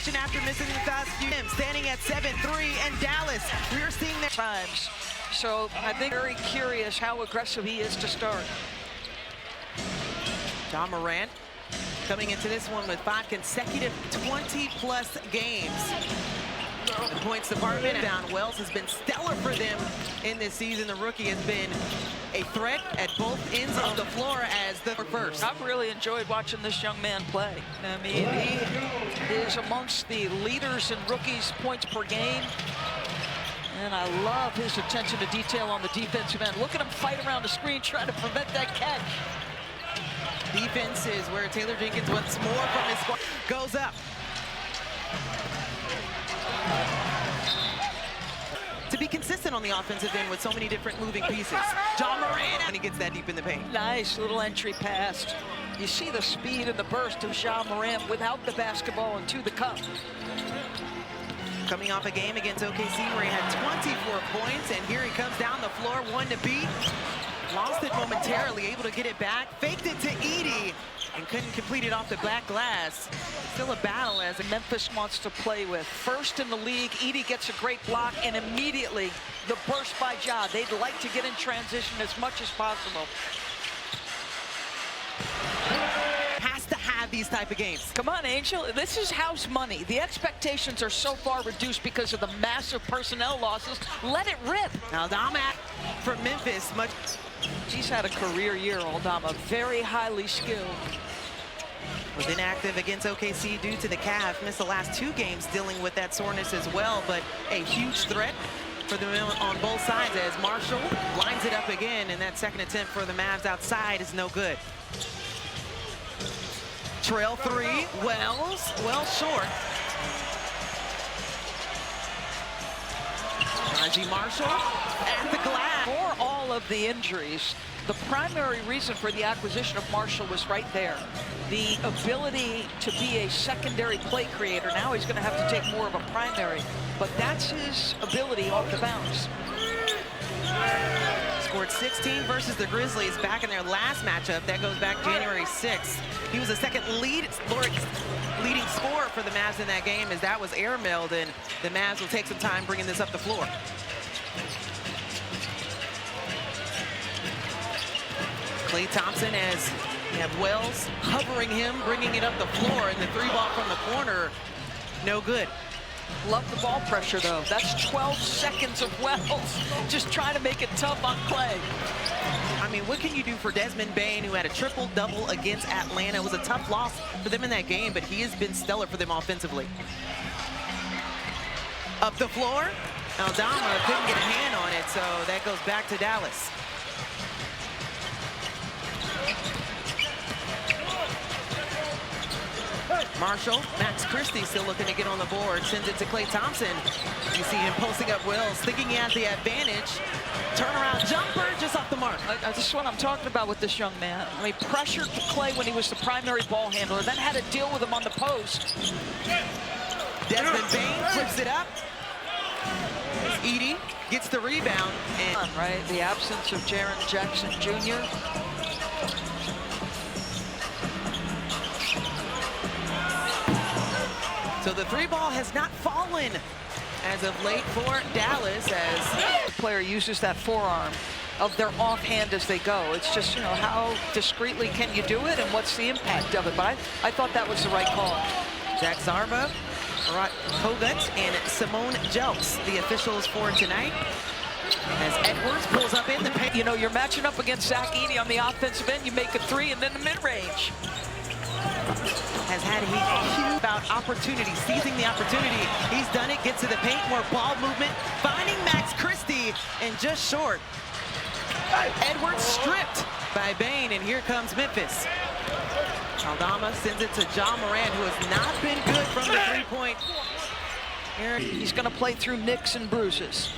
situation after missing the past few games. Standing at 7-3, and Dallas, we're seeing their times. So I think very curious how aggressive he is to start. Ja Morant coming into this one with 5 consecutive 20-plus games. The points department down. Wells has been stellar for them in this season. The rookie has been a threat at both ends of the floor as the first. I've really enjoyed watching this young man play. I mean, he is amongst the leaders in rookies points per game. And I love his attention to detail on the defensive end. Look at him fight around the screen trying to prevent that catch. Defense is where Taylor Jenkins wants more from his squad. Goes up. To be consistent on the offensive end with so many different moving pieces. Ja Morant, when he gets that deep in the paint. Nice little entry pass. You see the speed and the burst of Ja Morant without the basketball and to the cup. Coming off a game against OKC where he had 24 points, and here he comes down the floor, one to beat. Lost it momentarily, able to get it back, faked it to Edey, and couldn't complete it off the black glass. Still a battle as Memphis wants to play with. First in the league, Edey gets a great block, and immediately the burst by Ja. They'd like to get in transition as much as possible. Has to have these type of games. Come on, Angel. This is house money. The expectations are so far reduced because of the massive personnel losses. Let it rip. Aldama for Memphis. He's had a career year, Aldama. Very highly skilled. Was inactive against OKC due to the calf. Missed the last 2 games dealing with that soreness as well, but a huge threat for them on both sides as Marshall lines it up again, and that second attempt for the Mavs outside is no good. Trail 3, Wells, well short. Najee Marshall at the glass. For all of the injuries, the primary reason for the acquisition of Marshall was right there. The ability to be a secondary play creator. Now he's going to have to take more of a primary, but that's his ability off the bounce. Scored 16 versus the Grizzlies back in their last matchup. That goes back January 6th. He was the second leading scorer for the Mavs in that game as that was airmailed, and the Mavs will take some time bringing this up the floor. Klay Thompson as you have Wells hovering him, bringing it up the floor, and the 3-ball from the corner, no good. Love the ball pressure, though. That's 12 seconds of Wells just trying to make it tough on Klay. I mean, what can you do for Desmond Bane, who had a triple-double against Atlanta? It was a tough loss for them in that game, but he has been stellar for them offensively. Up the floor, Aldama couldn't get a hand on it, so that goes back to Dallas. Marshall, Max Christie still looking to get on the board, sends it to Klay Thompson. You see him posting up Wells, thinking he has the advantage. Turnaround jumper, just off the mark. This is what I'm talking about with this young man. I mean, pressured Klay when he was the primary ball handler, then had to deal with him on the post. Desmond Bane flips it up. Edey gets the rebound. And right, the absence of Jaren Jackson Jr. So the 3-ball has not fallen as of late for Dallas as the player uses that forearm of their offhand as they go. It's just, you know, how discreetly can you do it and what's the impact of it? But I thought that was the right call. Jack Zarba, Marat Kogut, and Simone Jelks, the officials for tonight. As Edwards pulls up in the paint. You know, you're matching up against Zach Edey on the offensive end. You make a 3 and then the mid-range. Has had a huge about opportunity, seizing the opportunity. He's done it, gets to the paint, more ball movement, finding Max Christie, and just short. Edwards stripped by Bane, and here comes Memphis. Aldama sends it to Ja Morant, who has not been good from the 3-point. He's going to play through nicks and bruises.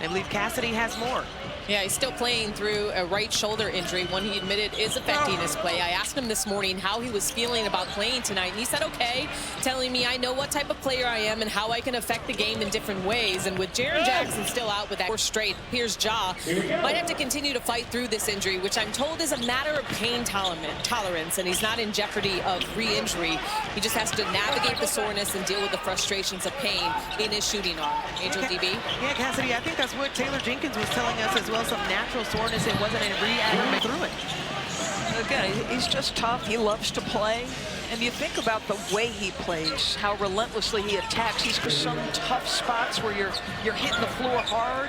I believe Cassidy has more. Yeah, he's still playing through a right shoulder injury, one he admitted is affecting his play. I asked him this morning how he was feeling about playing tonight, and he said, okay, telling me I know what type of player I am and how I can affect the game in different ways. And with Jaren Jackson still out with that 4 straight, here's Ja. Might have to continue to fight through this injury, which I'm told is a matter of pain tolerance, and he's not in jeopardy of re-injury. He just has to navigate the soreness and deal with the frustrations of pain in his shooting arm. Angel DB? Yeah, Cassidy, I think that's what Taylor Jenkins was telling us as well. Some natural soreness. It wasn't a re-aggravate through it. Again, he's just tough. He loves to play. And you think about the way he plays, how relentlessly he attacks. He's got some tough spots where you're hitting the floor hard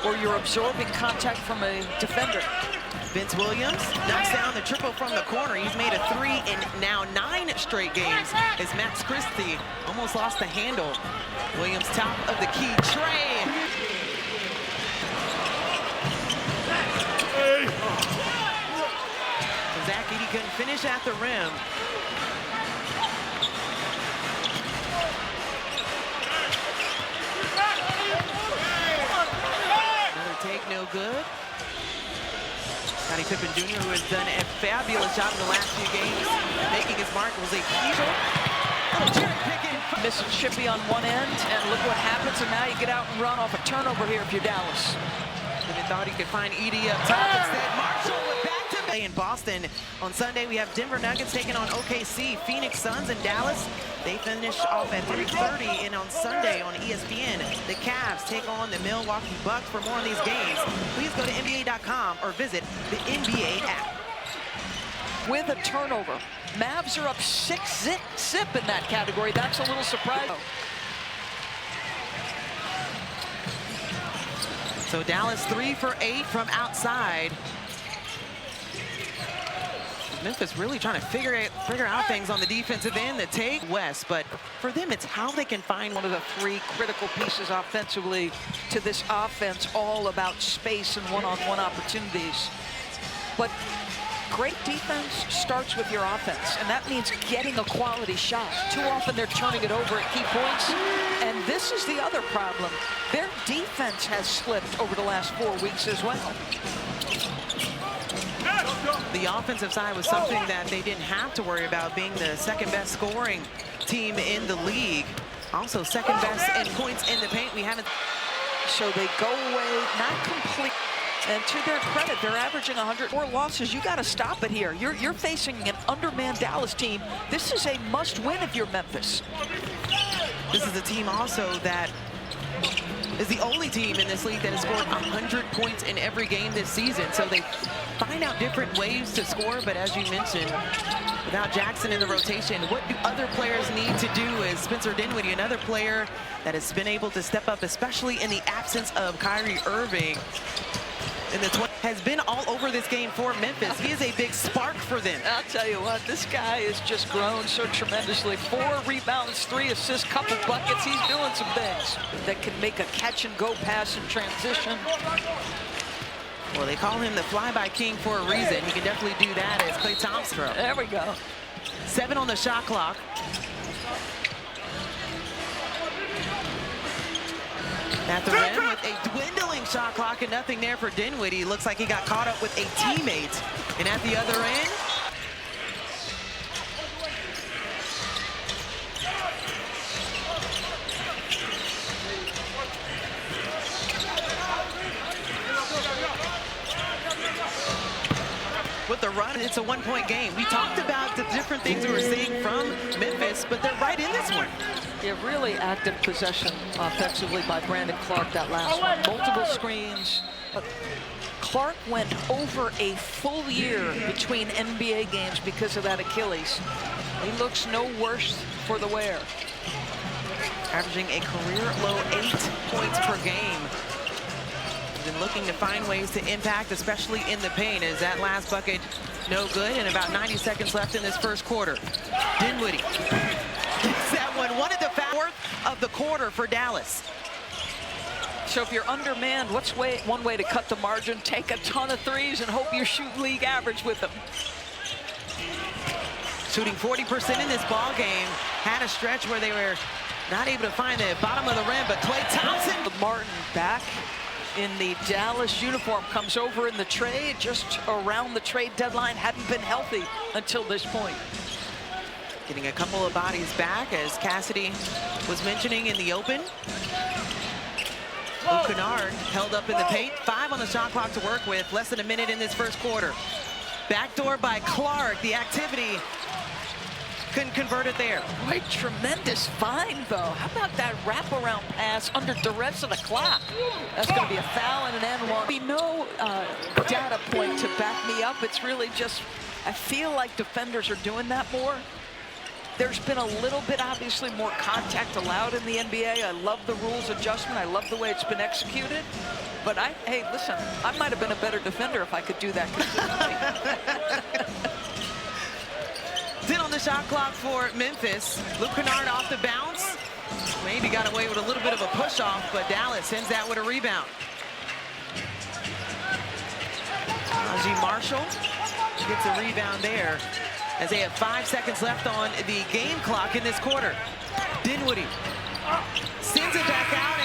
or you're absorbing contact from a defender. Vince Williams knocks down the triple from the corner. He's made a 3 in now 9 straight games as Max Christie almost lost the handle. Williams top of the key tray. Zach Edey couldn't finish at the rim. Another take, no good. Scottie Pippen Jr., who has done a fabulous job in the last few games, making his mark, was a key. Mississippi on one end, and look what happens, and now you get out and run off a turnover here if you're Dallas. And thought he could find Edey up top. Instead, Marshall went back to in Boston. On Sunday, we have Denver Nuggets taking on OKC, Phoenix Suns, and Dallas. They finish off at 3:30, and on Sunday on ESPN, the Cavs take on the Milwaukee Bucks. For more on these games, please go to NBA.com or visit the NBA app. With a turnover, Mavs are up 6-zip in that category. That's a little surprising. So Dallas 3 for 8 from outside. Memphis really trying to figure out things on the defensive end, the take West, but for them it's how they can find one of the 3 critical pieces offensively to this offense, all about space and one-on-one opportunities. But great defense starts with your offense, and that means getting a quality shot. Too often they're turning it over at key points, and this is the other problem. Their defense has slipped over the last 4 weeks as well. The offensive side was something that they didn't have to worry about, being the second best scoring team in the league. Also second best in points in the paint. We haven't. So they go away, not complete. And to their credit, they're averaging 104 losses. You got to stop it here. You're facing an undermanned Dallas team. This is a must-win if you're Memphis. This is a team also that is the only team in this league that has scored 100 points in every game this season. So they find out different ways to score, but as you mentioned, without Jackson in the rotation, what do other players need to do? Is Spencer Dinwiddie another player that has been able to step up, especially in the absence of Kyrie Irving? And the has been all over this game for Memphis. He is a big spark for them. I'll tell you what, this guy has just grown so tremendously. 4 rebounds, 3 assists, couple buckets. He's doing some things that can make a catch-and-go pass in transition. Well, they call him the flyby king for a reason. He can definitely do that as Klay Thompson. There we go. 7 on the shot clock. At the rim with a dwindling shot clock and nothing there for Dinwiddie. Looks like he got caught up with a teammate. And at the other end, with the run, it's a 1-point game. We talked about the different things we were seeing from Memphis, but they're right in this one. Yeah, really active possession offensively by Brandon Clark that last one. Multiple screens. Clark went over a full year between NBA games because of that Achilles. He looks no worse for the wear. Averaging a career low 8 points per game. Been looking to find ways to impact, especially in the paint. Is that last bucket no good? And about 90 seconds left in this first quarter. Dinwiddie gets that one at the 4th of the quarter for Dallas. So if you're undermanned, what's one way to cut the margin? Take a ton of threes and hope you shoot league average with them. Shooting 40% in this ball game. Had a stretch where they were not able to find the bottom of the rim, but Klay Thompson. Martin back in the Dallas uniform comes over in the trade, just around the trade deadline, hadn't been healthy until this point. Getting a couple of bodies back, as Cassidy was mentioning in the open. Luke Kennard held up in the paint. 5 on the shot clock to work with. Less than a minute in this first quarter. Backdoor by Clark. The activity couldn't convert it there. Right, tremendous find, though. How about that wraparound pass under duress of the clock? That's going to be a foul and an N1. Be no data point to back me up. It's really just, I feel like defenders are doing that more. There's been a little bit, obviously, more contact allowed in the NBA. I love the rules adjustment. I love the way it's been executed. But hey, listen, I might have been a better defender if I could do that consistently. 10 on the shot clock for Memphis. Luke Kennard off the bounce. Maybe got away with a little bit of a push-off, but Dallas sends that with a rebound. Najee Marshall gets a rebound there, as they have 5 seconds left on the game clock in this quarter. Dinwiddie sends it back out.